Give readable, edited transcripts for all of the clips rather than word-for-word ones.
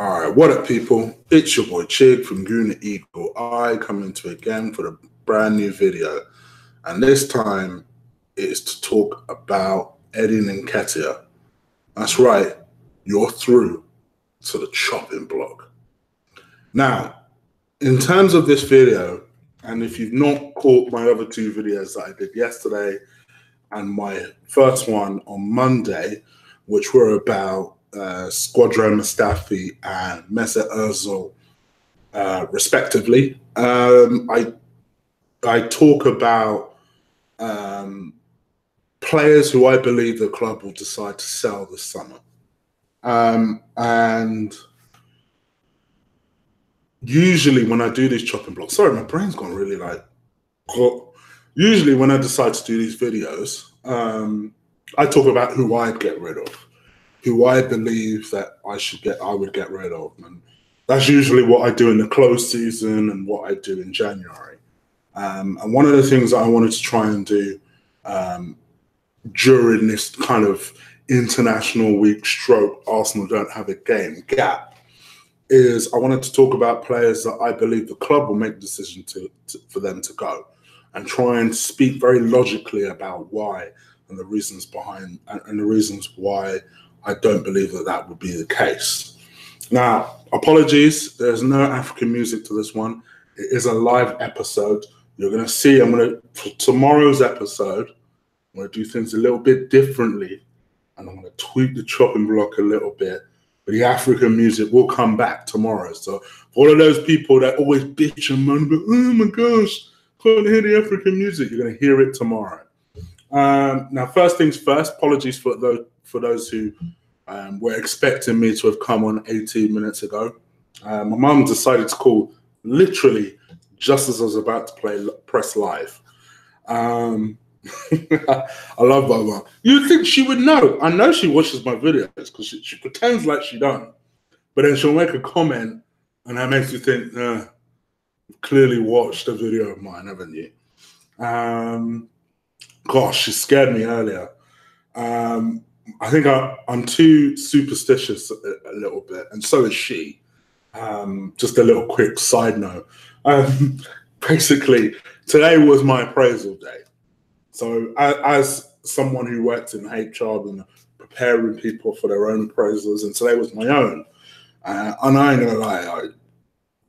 All right, what up, people? It's your boy Chig from Guna Eagle Eye coming to again for a brand new video, and this time it is to talk about Eddie Nketiah. That's right, you're through to the chopping block. Now, in terms of this video, and if you've not caught my other two videos that I did yesterday and my first one on Monday, which were about Squadron Mustafi and Mesut Ozil, respectively. I talk about players who I believe the club will decide to sell this summer. And usually when I do these chopping blocks, sorry, my brain's gone really usually when I decide to do these videos, I talk about who I'd get rid of, who I believe that I would get rid of. And that's usually what I do in the close season and what I do in January. And one of the things that I wanted to try and do during this kind of international week stroke Arsenal don't have a game gap is I wanted to talk about players that I believe the club will make the decision for them to go, and try and speak very logically about why and the reasons behind and the reasons why I don't believe that that would be the case. Now, apologies, there's no African music to this one. It is a live episode. You're going to see, for tomorrow's episode, I'm going to do things a little bit differently, and I'm going to tweak the chopping block a little bit. But the African music will come back tomorrow. So for all of those people that always bitch and moan, but oh my gosh, can't hear the African music, you're going to hear it tomorrow. Now, first things first, apologies for those who were expecting me to have come on 18 minutes ago. My mum decided to call literally just as I was about to press live. I love my mum. You'd think she would know. I know she watches my videos because she pretends like she don't. But then she'll make a comment and that makes you think, you've clearly watched a video of mine, haven't you? Gosh, she scared me earlier. I think I'm too superstitious a little bit, and so is she. Just a little quick side note. Basically, today was my appraisal day. So as someone who works in HR and preparing people for their own appraisals, and today was my own. And I ain't gonna lie,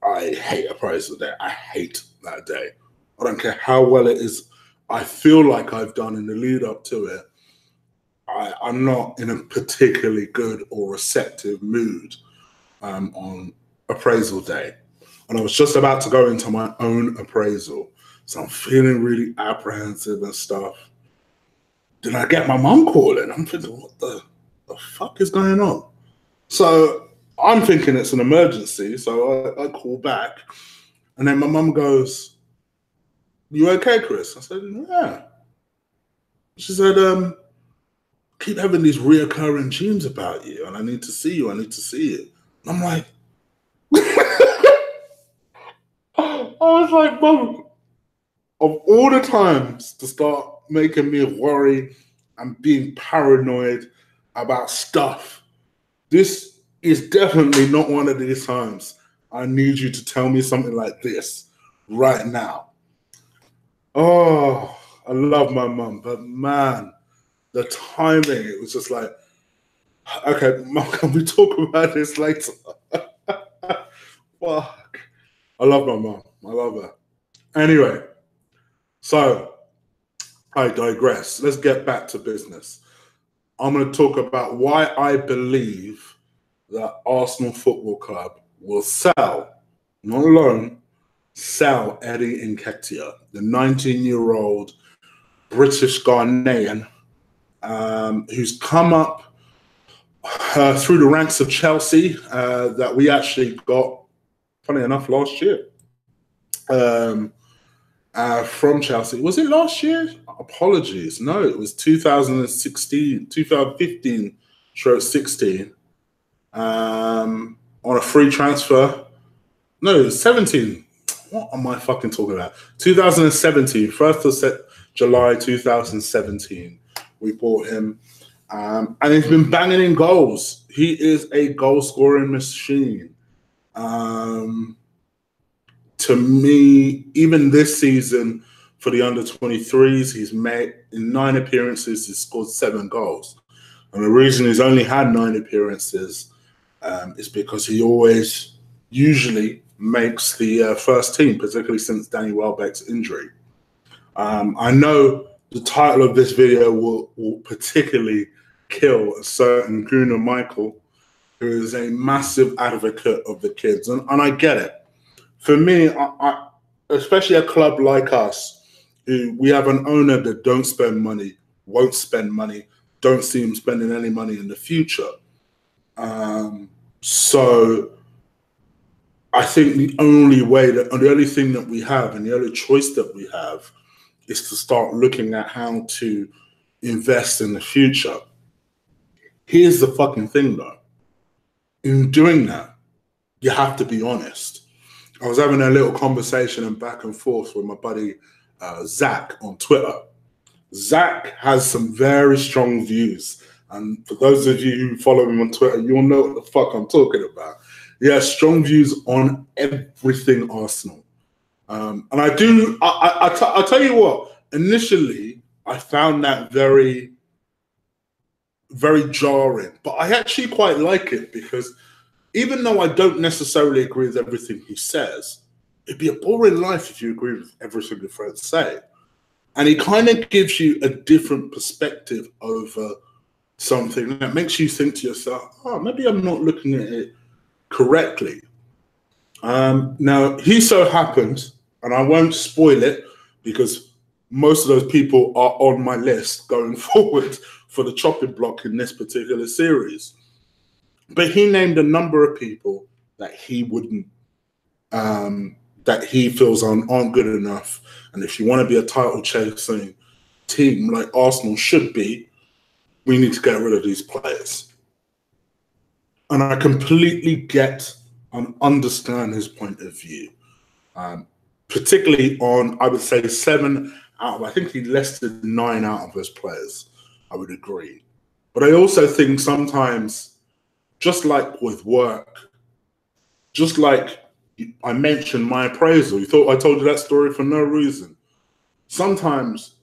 I hate appraisal day. I hate that day. I don't care how well it is. I feel like I've done in the lead up to it. I'm not in a particularly good or receptive mood on appraisal day. And I was just about to go into my own appraisal. So I'm feeling really apprehensive and stuff. Then I get my mum calling. I'm thinking, what the fuck is going on? So I'm thinking it's an emergency. So I call back. And then my mum goes, "You okay, Chris?" I said, "Yeah." She said, "Keep having these reoccurring dreams about you, and I need to see you. I need to see you." And I'm like, I was like, Mum, of all the times to start making me worry and being paranoid about stuff, this is definitely not one of these times. I need you to tell me something like this right now. Oh, I love my mum, but man, the timing, it was just like, okay, Mum, can we talk about this later? Fuck. I love my mum. I love her. Anyway, so I digress. Let's get back to business. I'm going to talk about why I believe that Arsenal Football Club will sell, not alone, sell Eddie Nketiah, the 19-year-old British Ghanaian who's come up through the ranks of Chelsea that we actually got, funny enough, last year. From Chelsea. Was it last year? Apologies. No, it was 2015/16 on a free transfer. No, it was 17. What am I fucking talking about? 2017, 1st of July 2017, we bought him. And he's been banging in goals. He is a goal-scoring machine. To me, even this season for the under-23s, he's made in 9 appearances, he's scored 7 goals. And the reason he's only had 9 appearances is because he always usually makes the first team, particularly since Danny Welbeck's injury. I know the title of this video will particularly kill a certain Gunnar Michael, who is a massive advocate of the kids. And I get it. For me, I especially a club like us, we have an owner that don't spend money, won't spend money, don't see him spending any money in the future. So I think the only thing that we have and the only choice that we have is to start looking at how to invest in the future. Here's the fucking thing though. In doing that, you have to be honest. I was having a little conversation and back and forth with my buddy Zach on Twitter. Zach has some very strong views. And for those of you who follow him on Twitter, you'll know what the fuck I'm talking about. He has strong views on everything Arsenal. And I'll tell you what, initially, I found that very, very jarring. But I actually quite like it because even though I don't necessarily agree with everything he says, it'd be a boring life if you agree with everything your friends say. And he kind of gives you a different perspective over something that makes you think to yourself, oh, maybe I'm not looking at it correctly. Now, he so happens, and I won't spoil it because most of those people are on my list going forward for the chopping block in this particular series. But he named a number of people that he wouldn't, that he feels aren't good enough. And if you want to be a title chasing team like Arsenal should be, we need to get rid of these players. And I completely get and understand his point of view, particularly on, I would say, 7 out of, I think he listed 9 out of those players. I would agree. But I also think sometimes, just like with work, just like I mentioned my appraisal, you thought I told you that story for no reason. Sometimes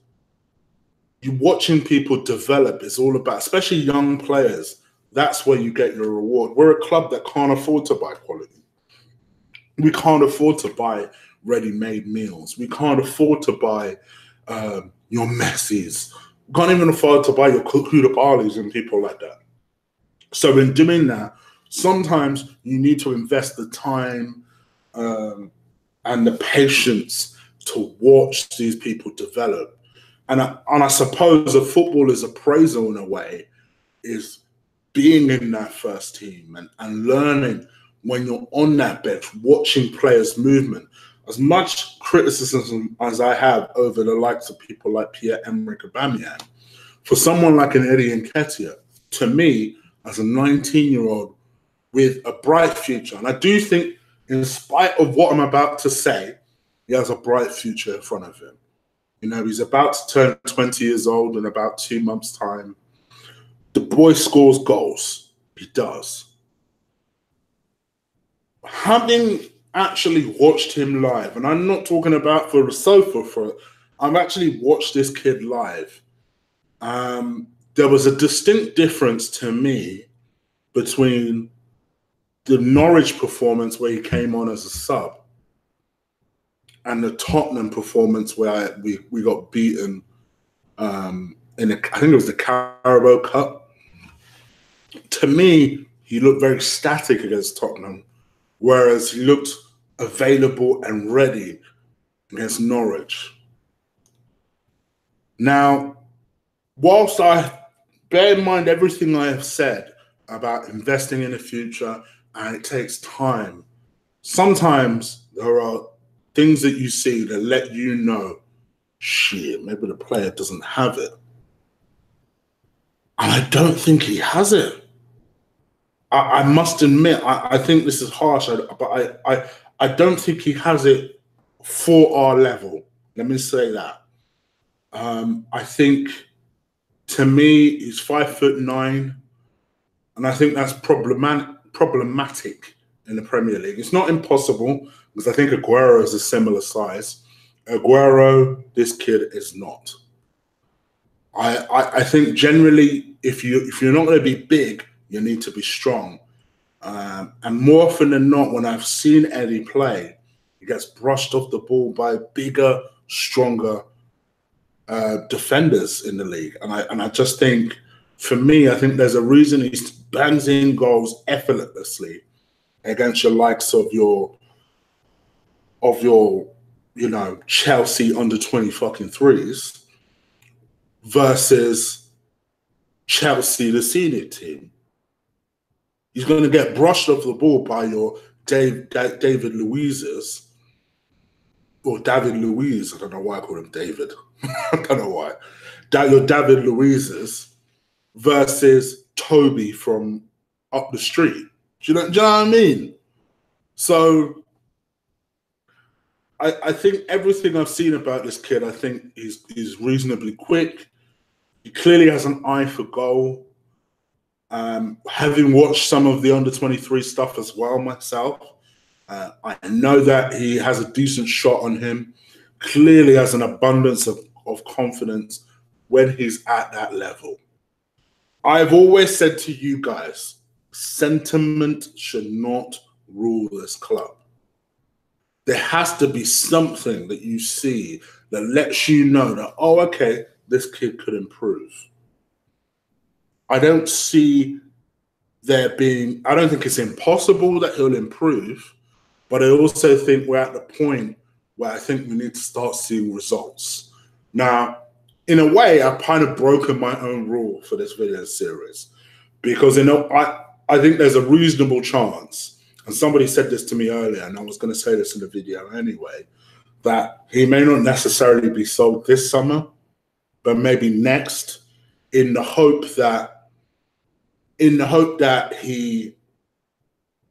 you watching people develop is all about, especially young players, that's where you get your reward. We're a club that can't afford to buy quality. We can't afford to buy ready-made meals. We can't afford to buy your Messis. We can't even afford to buy your Koulibalis and people like that. So in doing that, sometimes you need to invest the time and the patience to watch these people develop. And I suppose a footballer's appraisal in a way is being in that first team and learning when you're on that bench, watching players' movement. As much criticism as I have over the likes of people like Pierre-Emerick Aubameyang, for someone like an Eddie Nketiah, to me, as a 19-year-old with a bright future. And I do think, in spite of what I'm about to say, he has a bright future in front of him. You know, he's about to turn 20 years old in about 2 months' time. The boy scores goals. He does. Having actually watched him live, and I'm not talking about for the sofa, I've actually watched this kid live. There was a distinct difference to me between the Norwich performance where he came on as a sub and the Tottenham performance where we got beaten I think it was the Carabao Cup. To me, he looked very static against Tottenham, whereas he looked available and ready against Norwich. Now, whilst I bear in mind everything I have said about investing in the future, and it takes time, sometimes there are things that you see that let you know, shit, maybe the player doesn't have it. And I don't think he has it. I must admit, I think this is harsh, but I don't think he has it for our level. Let me say that. I think To me, he's 5'9", and I think that's problematic in the Premier League. It's not impossible because I think Aguero is a similar size. Aguero, this kid is not. I think generally, if you're not going to be big, you need to be strong. And more often than not, when I've seen Eddie play, he gets brushed off the ball by bigger, stronger defenders in the league. And I just think, for me, I think there's a reason he bangs in goals effortlessly against your likes of your Chelsea under 20 fucking threes versus Chelsea, the senior team. He's going to get brushed off the ball by your David Luiz's, or David Luiz. I don't know why I call him David. I don't know why. Your David Luiz's versus Toby from up the street. Do you know what I mean? So I think everything I've seen about this kid, I think he's reasonably quick. He clearly has an eye for goal. Having watched some of the under-23 stuff as well myself, I know that he has a decent shot on him. Clearly has an abundance of confidence when he's at that level. I've always said to you guys, sentiment should not rule this club. There has to be something that you see that lets you know that, oh, okay, this kid could improve. I don't think it's impossible that he'll improve, but I also think we're at the point where I think we need to start seeing results. Now, in a way, I've kind of broken my own rule for this video series because, I think there's a reasonable chance, and somebody said this to me earlier, and I was going to say this in the video anyway, that he may not necessarily be sold this summer, but maybe next, in the hope that he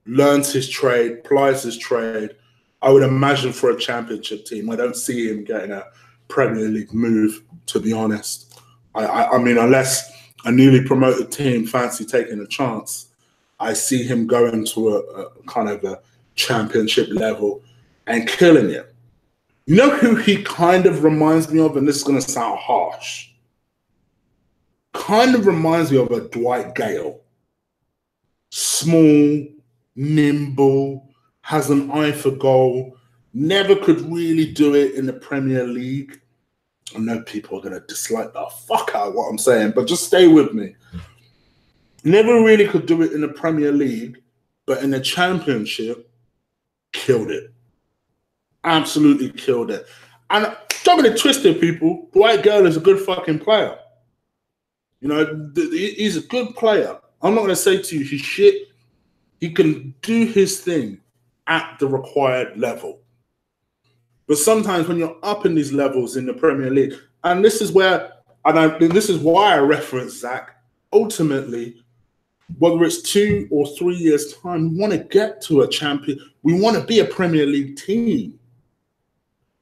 learns his trade, plies his trade. I would imagine for a championship team. I don't see him getting a Premier League move, to be honest. I mean, unless a newly promoted team fancy taking a chance, I see him going to a kind of a championship level and killing it. You know who he kind of reminds me of, and this is going to sound harsh, kind of reminds me of a Dwight Gale. Small, nimble, has an eye for goal, never could really do it in the Premier League. I know people are going to dislike the fuck out of what I'm saying, but just stay with me. Never really could do it in the Premier League, but in the Championship, killed it. Absolutely killed it. And don't get it twisted, people. Dwight Gale is a good fucking player. You know, he's a good player. I'm not going to say to you he's shit. He can do his thing at the required level. But sometimes when you're up in these levels in the Premier League, and this is why I reference Zach, ultimately, whether it's 2 or 3 years' time, we want to get to a champion. We want to be a Premier League team.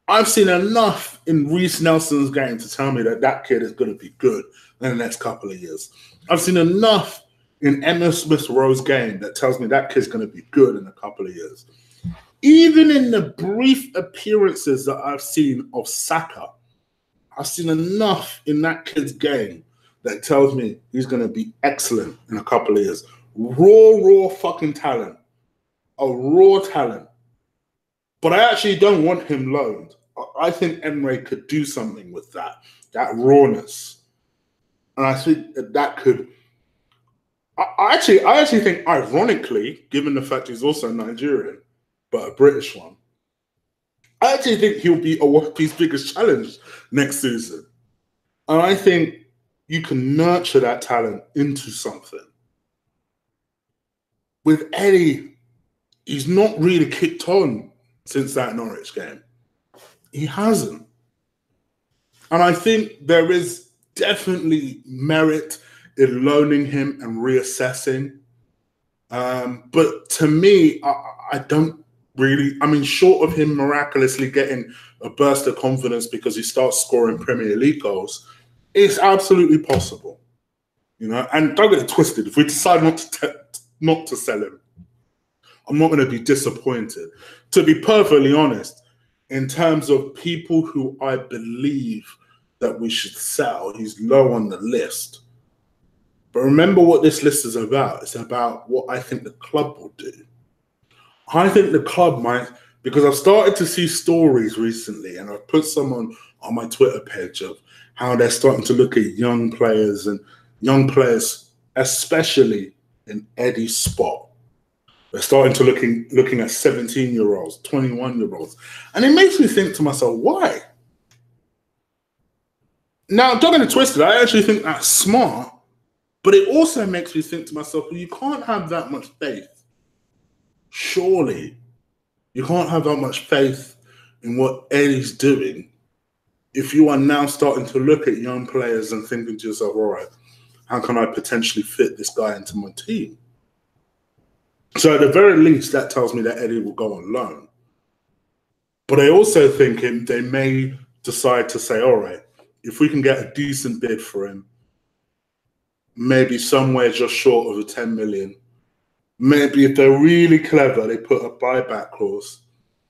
I've seen enough in Reece Nelson's game to tell me that kid is going to be good in the next couple of years. I've seen enough in Emma Smith-Rowe's game that tells me that kid's going to be good in a couple of years. Even in the brief appearances that I've seen of Saka, I've seen enough in that kid's game that tells me he's going to be excellent in a couple of years. Raw fucking talent. A raw talent. But I actually don't want him loaned. I think Emre could do something with that rawness. And I think that could... I actually think, ironically, given the fact he's also Nigerian, but a British one, I actually think he'll be his biggest challenge next season. And I think you can nurture that talent into something. With Eddie, he's not really kicked on since that Norwich game. He hasn't. And I think there is definitely merit in loaning him and reassessing. But to me, I don't really, I mean, short of him miraculously getting a burst of confidence because he starts scoring Premier League goals, It's absolutely possible, you know. And don't get it twisted. If we decide not to sell him, I'm not going to be disappointed. To be perfectly honest, in terms of people who I believe that we should sell, he's low on the list. But remember what this list is about. It's about what I think the club will do. I think the club might, because I've started to see stories recently, and I've put some on my Twitter page of how they're starting to look at young players, and young players, especially in Eddie's spot. They're starting to looking at 17-year-olds, 21-year-olds. And it makes me think to myself, why? Now, don't get it twisted, I actually think that's smart, but it also makes me think to myself, well, you can't have that much faith. Surely, you can't have that much faith in what Eddie's doing if you are now starting to look at young players and thinking to yourself, all right, how can I potentially fit this guy into my team? So at the very least, that tells me that Eddie will go on loan. But I also think they may decide to say, all right, if we can get a decent bid for him, maybe somewhere just short of the 10 million, maybe if they're really clever, they put a buyback clause,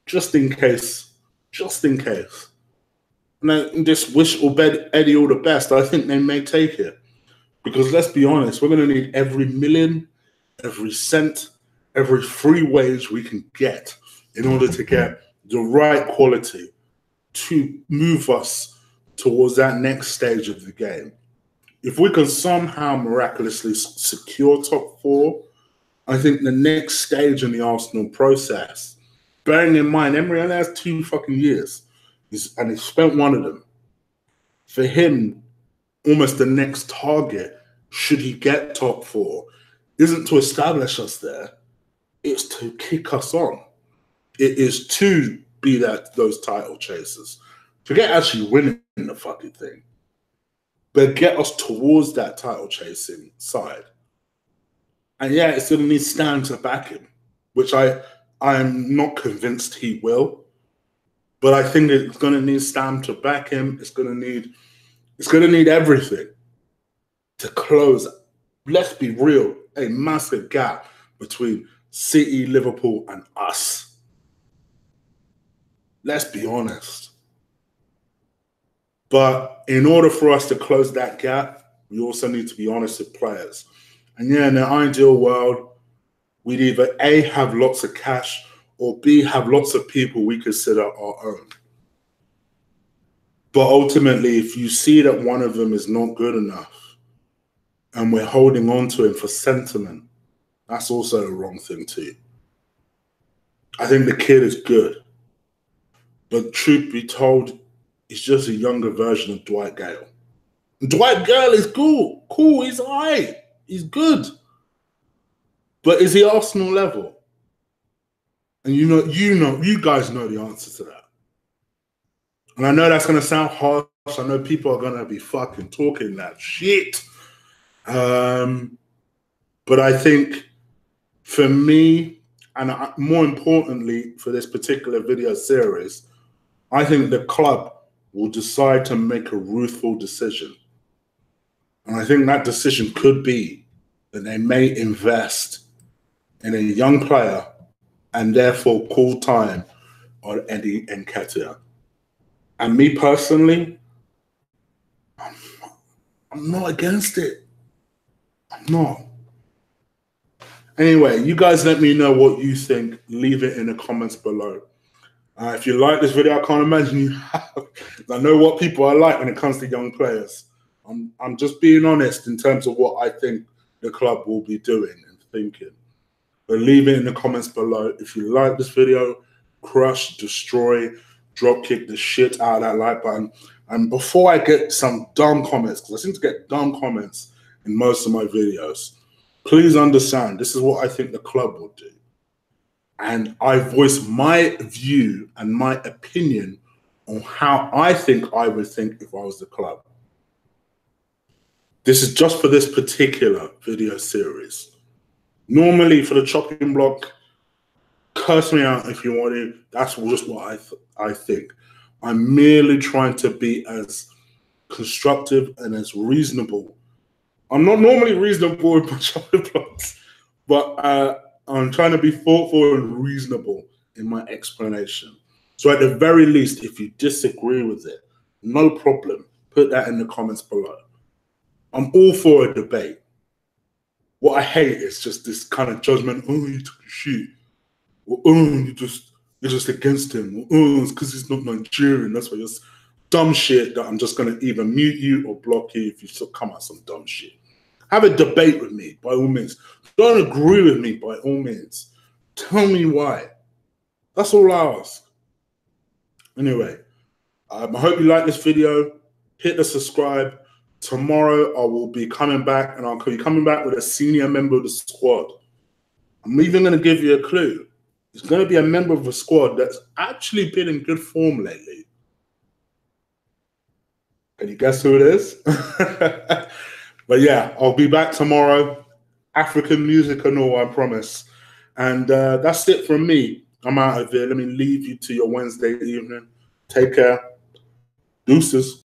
just in case. And I just wish Eddie all the best. I think they may take it. Because let's be honest, we're going to need every million, every cent, every free wage we can get in order to get the right quality to move us towards that next stage of the game. If we can somehow miraculously secure top four, I think the next stage in the Arsenal process, bearing in mind, Emery only has 2 fucking years, and he spent one of them. For him, almost the next target, should he get top four, isn't to establish us there, it's to kick us on. It is to be those title chasers. Forget actually winning the fucking thing, but get us towards that title chasing side. And yeah, it's going to need Stan to back him, which I'm not convinced he will. But I think it's going to need Stan to back him. It's going to need everything to close, let's be real, a massive gap between City, Liverpool, and us. Let's be honest. But in order for us to close that gap, we also need to be honest with players. And yeah, in the ideal world, we'd either A, have lots of cash, or B, have lots of people we consider our own. But ultimately, if you see that one of them is not good enough, and we're holding on to him for sentiment, that's also a wrong thing too. I think the kid is good. But truth be told, he's just a younger version of Dwight Gale. Dwight Gale is cool. Cool, he's all right. He's good. But is he Arsenal level? And you guys know the answer to that. And I know that's going to sound harsh. I know people are going to be fucking talking that shit. But I think for me, and more importantly for this particular video series, I think the club will decide to make a ruthful decision. And I think that decision could be that they may invest in a young player and therefore call time on Eddie Nketiah. And me personally, I'm not against it. I'm not. Anyway, you guys let me know what you think. Leave it in the comments below. If you like this video, I can't imagine you have. I know what people are like when it comes to young players. I'm just being honest in terms of what I think the club will be doing and thinking. But leave it in the comments below. If you like this video, crush, destroy, drop kick the shit out of that like button. And before I get some dumb comments, because I seem to get dumb comments in most of my videos, please understand this is what I think the club will do. And I voice my view and my opinion on how I think I would think if I was the club. This is just for this particular video series. Normally for the chopping block, curse me out if you want to. That's just what I think. I'm merely trying to be as constructive and as reasonable. I'm not normally reasonable with my chopping blocks, but I'm trying to be thoughtful and reasonable in my explanation. So at the very least, if you disagree with it, no problem. Put that in the comments below. I'm all for a debate. What I hate is just this kind of judgment. Oh, you took a shit. Or, oh, you're just against him. Or, oh, it's because he's not Nigerian. That's why you're dumb shit that I'm just going to either mute you or block you if you still come out some dumb shit. Have a debate with me, by all means. Don't agree with me, by all means. Tell me why. That's all I ask. Anyway, I hope you like this video. Hit the subscribe. Tomorrow I will be coming back, and I'll be coming back with a senior member of the squad. I'm even going to give you a clue. It's going to be a member of a squad that's actually been in good form lately. Can you guess who it is? But yeah, I'll be back tomorrow. African music and all, I promise. And that's it from me. I'm out of here. Let me leave you to your Wednesday evening. Take care. Deuces.